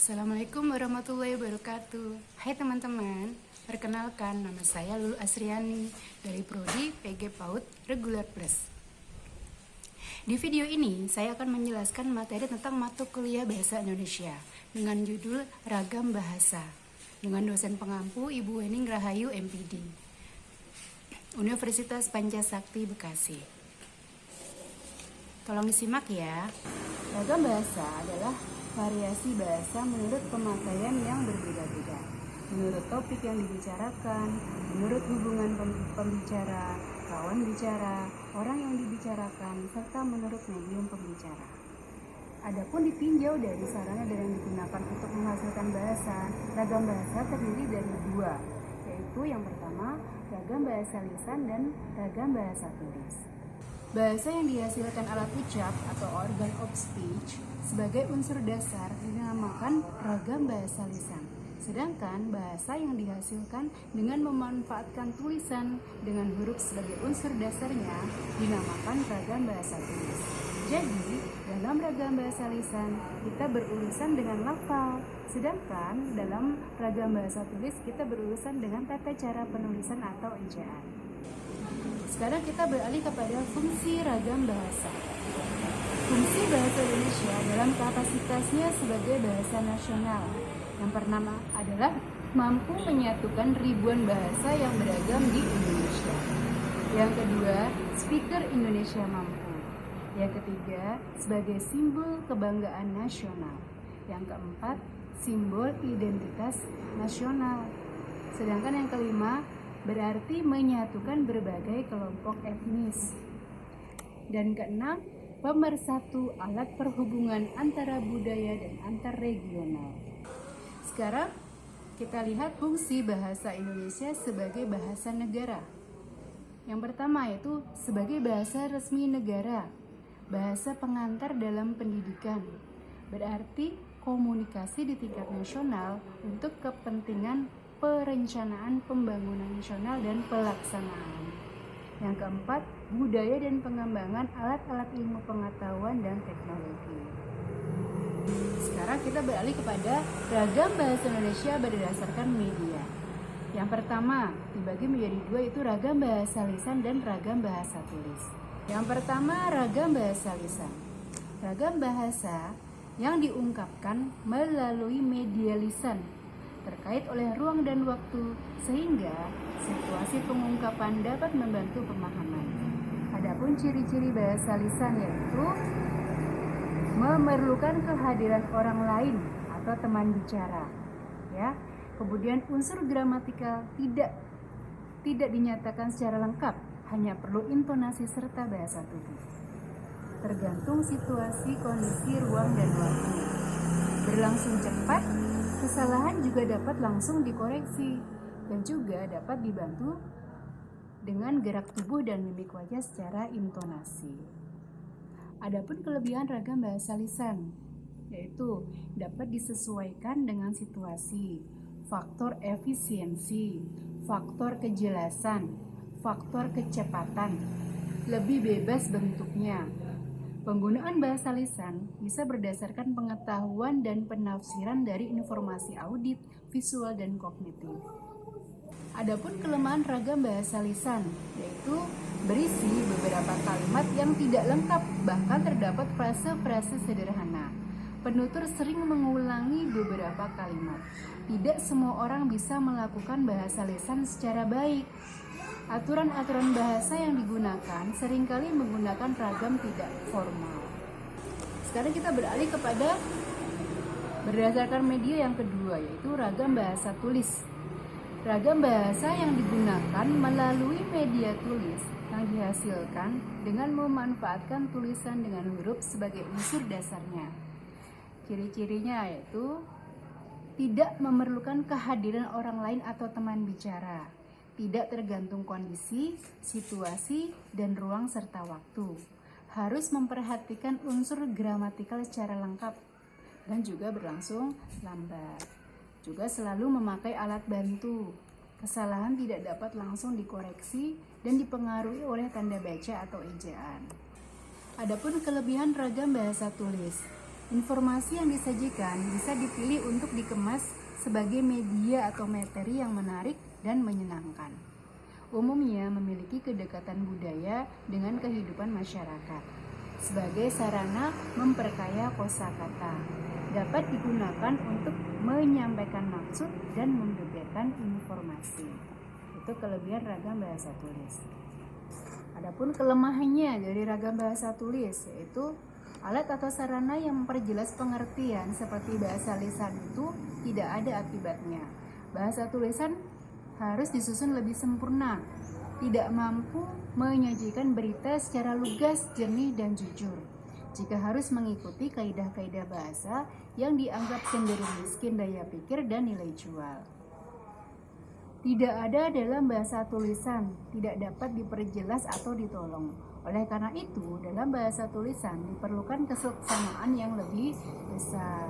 Assalamualaikum warahmatullahi wabarakatuh. Hai teman-teman, perkenalkan nama saya Lulu Asriani dari Prodi PG PAUD Reguler Plus. Di video ini saya akan menjelaskan materi tentang mata kuliah Bahasa Indonesia dengan judul Ragam Bahasa dengan dosen pengampu Ibu Wening Rahayu MPD, Universitas Pancasakti Bekasi. Tolong disimak ya. Ragam bahasa adalah variasi bahasa menurut pemakaian yang berbeda-beda, menurut topik yang dibicarakan, menurut hubungan pembicara, lawan bicara, orang yang dibicarakan, serta menurut medium pembicara. Adapun ditinjau dari sarana yang digunakan untuk menghasilkan bahasa, ragam bahasa terdiri dari dua, yaitu yang pertama, ragam bahasa lisan dan ragam bahasa tulis. Bahasa yang dihasilkan alat ucap atau organ of speech sebagai unsur dasar dinamakan ragam bahasa lisan. Sedangkan bahasa yang dihasilkan dengan memanfaatkan tulisan dengan huruf sebagai unsur dasarnya dinamakan ragam bahasa tulis. Jadi, dalam ragam bahasa lisan kita berurusan dengan lafal, sedangkan dalam ragam bahasa tulis kita berurusan dengan tata cara penulisan atau ejaan. Sekarang kita beralih kepada fungsi ragam bahasa. Fungsi bahasa Indonesia dalam kapasitasnya sebagai bahasa nasional yang pertama adalah mampu menyatukan ribuan bahasa yang beragam di Indonesia. Yang kedua, speaker Indonesia mampu. Yang ketiga, sebagai simbol kebanggaan nasional. Yang keempat, simbol identitas nasional. Sedangkan yang kelima, berarti menyatukan berbagai kelompok etnis. Dan keenam, pemersatu alat perhubungan antara budaya dan antar regional. Sekarang kita lihat fungsi bahasa Indonesia sebagai bahasa negara. Yang pertama yaitu sebagai bahasa resmi negara, bahasa pengantar dalam pendidikan. Berarti komunikasi di tingkat nasional untuk kepentingan perencanaan pembangunan nasional dan pelaksanaan. Yang keempat, budaya dan pengembangan alat-alat ilmu pengetahuan dan teknologi. Sekarang kita beralih kepada ragam bahasa Indonesia berdasarkan media. Yang pertama, dibagi menjadi dua, yaitu ragam bahasa lisan dan ragam bahasa tulis. Yang pertama, ragam bahasa lisan. Ragam bahasa yang diungkapkan melalui media lisan terkait oleh ruang dan waktu sehingga situasi pengungkapan dapat membantu pemahaman. Adapun ciri-ciri bahasa lisan yaitu memerlukan kehadiran orang lain atau teman bicara, ya. Kemudian unsur gramatikal tidak dinyatakan secara lengkap, hanya perlu intonasi serta bahasa tubuh. Tergantung situasi, kondisi, ruang dan waktu. Berlangsung cepat, kesalahan juga dapat langsung dikoreksi dan juga dapat dibantu dengan gerak tubuh dan mimik wajah secara intonasi. Adapun kelebihan ragam bahasa lisan yaitu dapat disesuaikan dengan situasi, faktor efisiensi, faktor kejelasan, faktor kecepatan, lebih bebas bentuknya. Penggunaan bahasa lisan bisa berdasarkan pengetahuan dan penafsiran dari informasi audit, visual, dan kognitif. Adapun kelemahan ragam bahasa lisan yaitu berisi beberapa kalimat yang tidak lengkap, bahkan terdapat frase-frase sederhana. Penutur sering mengulangi beberapa kalimat. Tidak semua orang bisa melakukan bahasa lisan secara baik. Aturan-aturan bahasa yang digunakan seringkali menggunakan ragam tidak formal. Sekarang kita beralih kepada berdasarkan media yang kedua, yaitu ragam bahasa tulis. Ragam bahasa yang digunakan melalui media tulis yang dihasilkan dengan memanfaatkan tulisan dengan huruf sebagai unsur dasarnya. Ciri-cirinya yaitu tidak memerlukan kehadiran orang lain atau teman bicara. Tidak tergantung kondisi, situasi, dan ruang serta waktu. Harus memperhatikan unsur gramatikal secara lengkap dan juga berlangsung lambat. Juga selalu memakai alat bantu. Kesalahan tidak dapat langsung dikoreksi dan dipengaruhi oleh tanda baca atau ejaan. Adapun kelebihan ragam bahasa tulis. Informasi yang disajikan bisa dipilih untuk dikemas sebagai media atau materi yang menarik dan menyenangkan. Umumnya memiliki kedekatan budaya dengan kehidupan masyarakat. Sebagai sarana memperkaya kosakata, dapat digunakan untuk menyampaikan maksud dan membeberkan informasi. Itu kelebihan ragam bahasa tulis. Adapun kelemahannya dari ragam bahasa tulis yaitu alat atau sarana yang memperjelas pengertian seperti bahasa lisan itu tidak ada akibatnya. Bahasa tulisan harus disusun lebih sempurna, tidak mampu menyajikan berita secara lugas, jernih, dan jujur. Jika harus mengikuti kaidah-kaidah bahasa yang dianggap cenderung miskin daya pikir dan nilai jual. Tidak ada dalam bahasa tulisan, tidak dapat diperjelas atau ditolong. Oleh karena itu, dalam bahasa tulisan diperlukan keseksamaan yang lebih besar.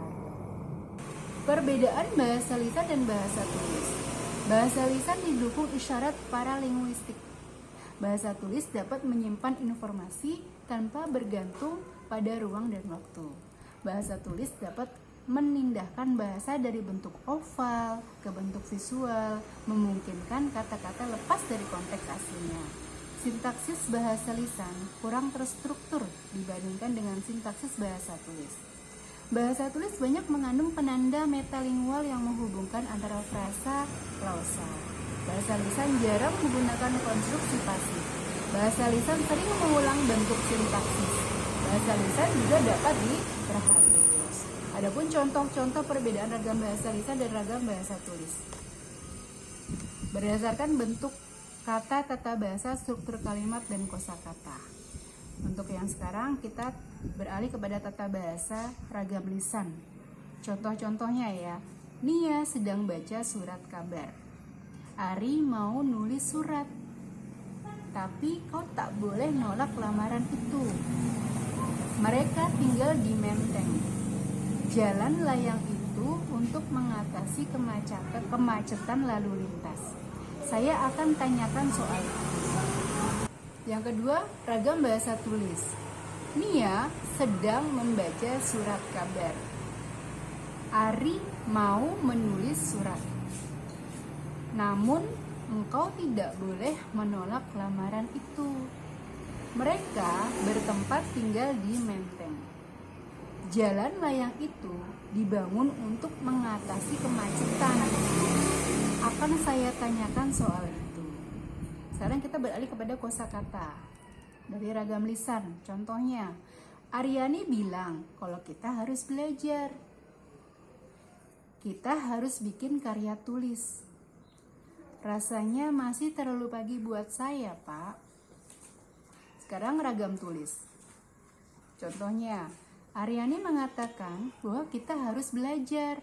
Perbedaan bahasa lisan dan bahasa tulis. Bahasa lisan didukung isyarat paralinguistik. Bahasa tulis dapat menyimpan informasi tanpa bergantung pada ruang dan waktu. Bahasa tulis dapat menindahkan bahasa dari bentuk oval ke bentuk visual, memungkinkan kata-kata lepas dari konteks aslinya. Sintaksis bahasa lisan kurang terstruktur dibandingkan dengan sintaksis bahasa tulis. Bahasa tulis banyak mengandung penanda metalingual yang menghubungkan antara frasa klausa. Bahasa lisan jarang menggunakan konstruksi pasif. Bahasa lisan sering mengulang bentuk sintaksis. Bahasa lisan juga dapat diperhatikan. Adapun contoh-contoh perbedaan ragam bahasa lisan dan ragam bahasa tulis. Berdasarkan bentuk kata, tata bahasa, struktur kalimat, dan kosakata. Untuk yang sekarang kita beralih kepada tata bahasa ragam lisan. Contoh-contohnya ya. Nia sedang baca surat kabar. Ari mau nulis surat. Tapi kau tak boleh nolak lamaran itu. Mereka tinggal di Menteng. Jalan layang itu untuk mengatasi kemacetan lalu lintas. Saya akan tanyakan soal itu. Yang kedua, ragam bahasa tulis. Nia sedang membaca surat kabar. Ari mau menulis surat. Namun, engkau tidak boleh menolak lamaran itu. Mereka bertempat tinggal di Menteng. Jalan layang itu dibangun untuk mengatasi kemacetan. Akan saya tanyakan soal itu. Sekarang kita beralih kepada kosakata dari ragam lisan. Contohnya, Aryani bilang kalau kita harus belajar. Kita harus bikin karya tulis. Rasanya masih terlalu pagi buat saya, Pak. Sekarang ragam tulis. Contohnya, Aryani mengatakan bahwa kita harus belajar.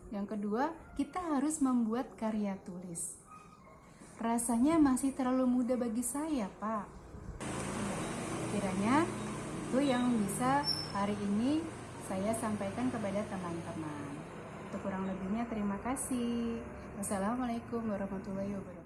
Yang kedua, kita harus membuat karya tulis. Rasanya masih terlalu muda bagi saya, Pak. Kiranya itu yang bisa hari ini saya sampaikan kepada teman-teman. Untuk kurang lebihnya terima kasih. Wassalamualaikum warahmatullahi wabarakatuh.